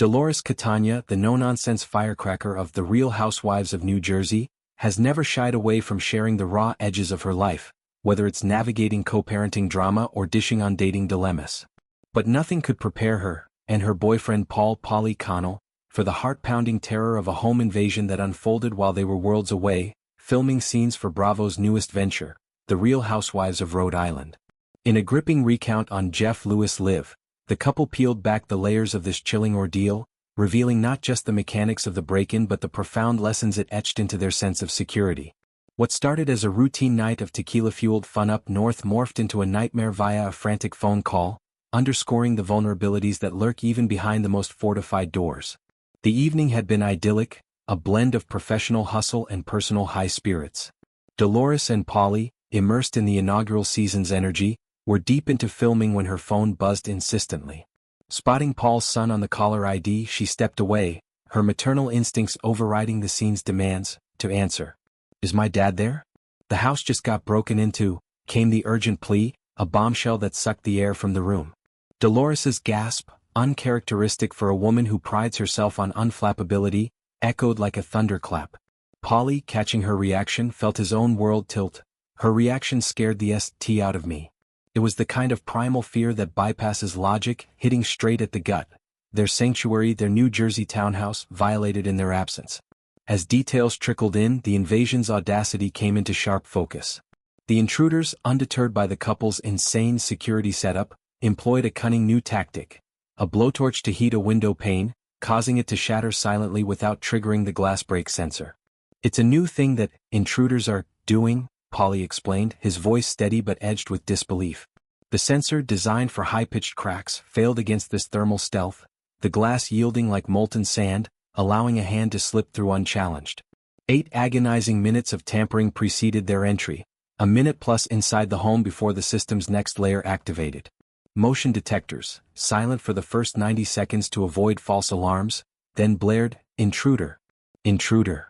Dolores Catania, the no-nonsense firecracker of The Real Housewives of New Jersey, has never shied away from sharing the raw edges of her life, whether it's navigating co-parenting drama or dishing on dating dilemmas. But nothing could prepare her, and her boyfriend Paulie Connell, for the heart-pounding terror of a home invasion that unfolded while they were worlds away, filming scenes for Bravo's newest venture, The Real Housewives of Rhode Island. In a gripping recount on Jeff Lewis Live, the couple peeled back the layers of this chilling ordeal, revealing not just the mechanics of the break-in but the profound lessons it etched into their sense of security. What started as a routine night of tequila-fueled fun up north morphed into a nightmare via a frantic phone call, underscoring the vulnerabilities that lurk even behind the most fortified doors. The evening had been idyllic, a blend of professional hustle and personal high spirits. Dolores and Paulie, immersed in the inaugural season's energy, were deep into filming when her phone buzzed insistently. Spotting Paul's son on the caller ID, she stepped away, her maternal instincts overriding the scene's demands, to answer. "Is my dad there?" "The house just got broken into," came the urgent plea, a bombshell that sucked the air from the room. Dolores's gasp, uncharacteristic for a woman who prides herself on unflappability, echoed like a thunderclap. Paulie, catching her reaction, felt his own world tilt. "Her reaction scared the st out of me." It was the kind of primal fear that bypasses logic, hitting straight at the gut. Their sanctuary, their New Jersey townhouse, violated in their absence. As details trickled in, the invasion's audacity came into sharp focus. The intruders, undeterred by the couple's insane security setup, employed a cunning new tactic: a blowtorch to heat a window pane, causing it to shatter silently without triggering the glass break sensor. "It's a new thing that intruders are doing," Paulie explained, his voice steady but edged with disbelief. The sensor, designed for high-pitched cracks, failed against this thermal stealth, the glass yielding like molten sand, allowing a hand to slip through unchallenged. 8 agonizing minutes of tampering preceded their entry, a minute plus inside the home before the system's next layer activated. Motion detectors, silent for the first 90 seconds to avoid false alarms, then blared, "Intruder! Intruder!"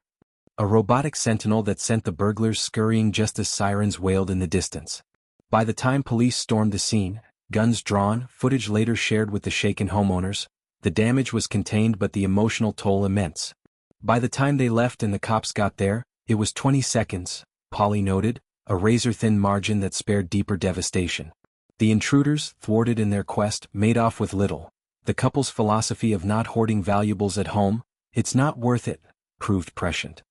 A robotic sentinel that sent the burglars scurrying just as sirens wailed in the distance. By the time police stormed the scene, guns drawn, footage later shared with the shaken homeowners, the damage was contained but the emotional toll immense. By the time they left and the cops got there, it was 20 seconds, Paulie noted, a razor-thin margin that spared deeper devastation. The intruders, thwarted in their quest, made off with little. The couple's philosophy of not hoarding valuables at home, "It's not worth it," proved prescient.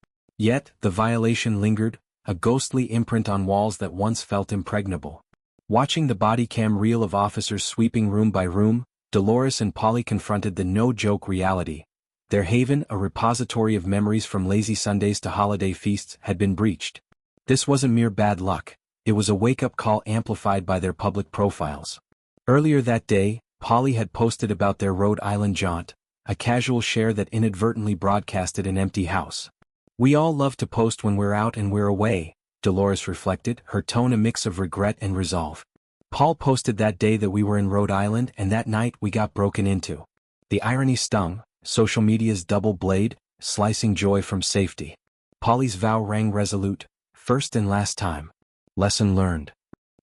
Yet, the violation lingered, a ghostly imprint on walls that once felt impregnable. Watching the body cam reel of officers sweeping room by room, Dolores and Paulie confronted the no-joke reality. Their haven, a repository of memories from lazy Sundays to holiday feasts, had been breached. This wasn't mere bad luck, it was a wake-up call amplified by their public profiles. Earlier that day, Paulie had posted about their Rhode Island jaunt, a casual share that inadvertently broadcasted an empty house. "We all love to post when we're out and we're away," Dolores reflected, her tone a mix of regret and resolve. "Paul posted that day that we were in Rhode Island and that night we got broken into." The irony stung, social media's double blade, slicing joy from safety. Paulie's vow rang resolute, first and last time. Lesson learned.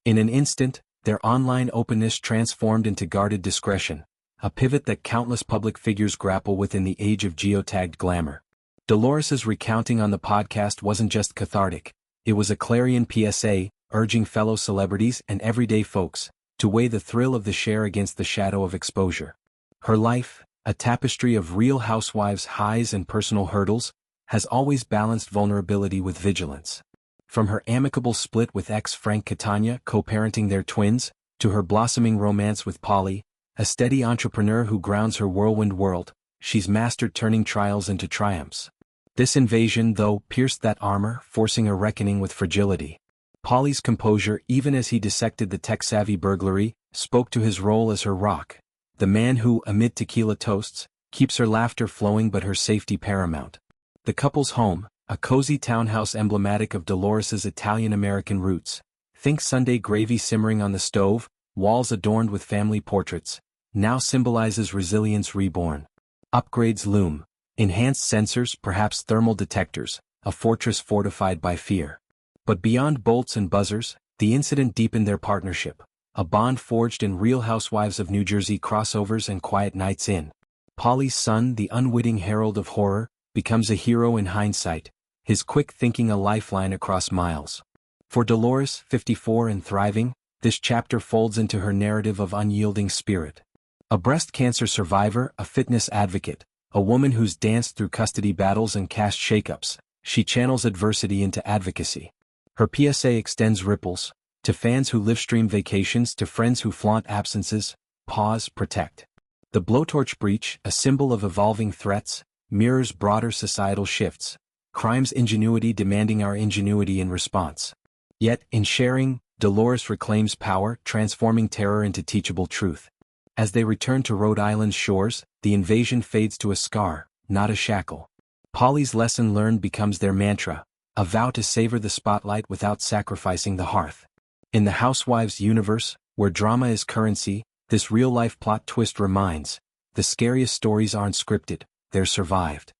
In an instant, their online openness transformed into guarded discretion, a pivot that countless public figures grapple with in the age of geotagged glamour. Dolores's recounting on the podcast wasn't just cathartic, it was a clarion PSA, urging fellow celebrities and everyday folks to weigh the thrill of the share against the shadow of exposure. Her life, a tapestry of Real Housewives highs and personal hurdles, has always balanced vulnerability with vigilance. From her amicable split with ex-Frank Catania co-parenting their twins, to her blossoming romance with Paulie, a steady entrepreneur who grounds her whirlwind world, she's mastered turning trials into triumphs. This invasion, though, pierced that armor, forcing a reckoning with fragility. Paulie's composure, even as he dissected the tech-savvy burglary, spoke to his role as her rock, the man who, amid tequila toasts, keeps her laughter flowing but her safety paramount. The couple's home, a cozy townhouse emblematic of Dolores's Italian-American roots. Think Sunday gravy simmering on the stove, walls adorned with family portraits, now symbolizes resilience reborn. Upgrades loom. Enhanced sensors, perhaps thermal detectors, a fortress fortified by fear. But beyond bolts and buzzers, the incident deepened their partnership, a bond forged in Real Housewives of New Jersey crossovers and quiet nights in. Polly's son, the unwitting herald of horror, becomes a hero in hindsight, his quick thinking a lifeline across miles. For Dolores, 54 and thriving, this chapter folds into her narrative of unyielding spirit. A breast cancer survivor, a fitness advocate, a woman who's danced through custody battles and cast shakeups, she channels adversity into advocacy. Her PSA extends ripples, to fans who livestream vacations, to friends who flaunt absences, pause, protect. The blowtorch breach, a symbol of evolving threats, mirrors broader societal shifts, crime's ingenuity demanding our ingenuity in response. Yet, in sharing, Dolores reclaims power, transforming terror into teachable truth. As they return to Rhode Island's shores, the invasion fades to a scar, not a shackle. Polly's lesson learned becomes their mantra, a vow to savor the spotlight without sacrificing the hearth. In the Housewives universe, where drama is currency, this real-life plot twist reminds, the scariest stories aren't scripted, they're survived.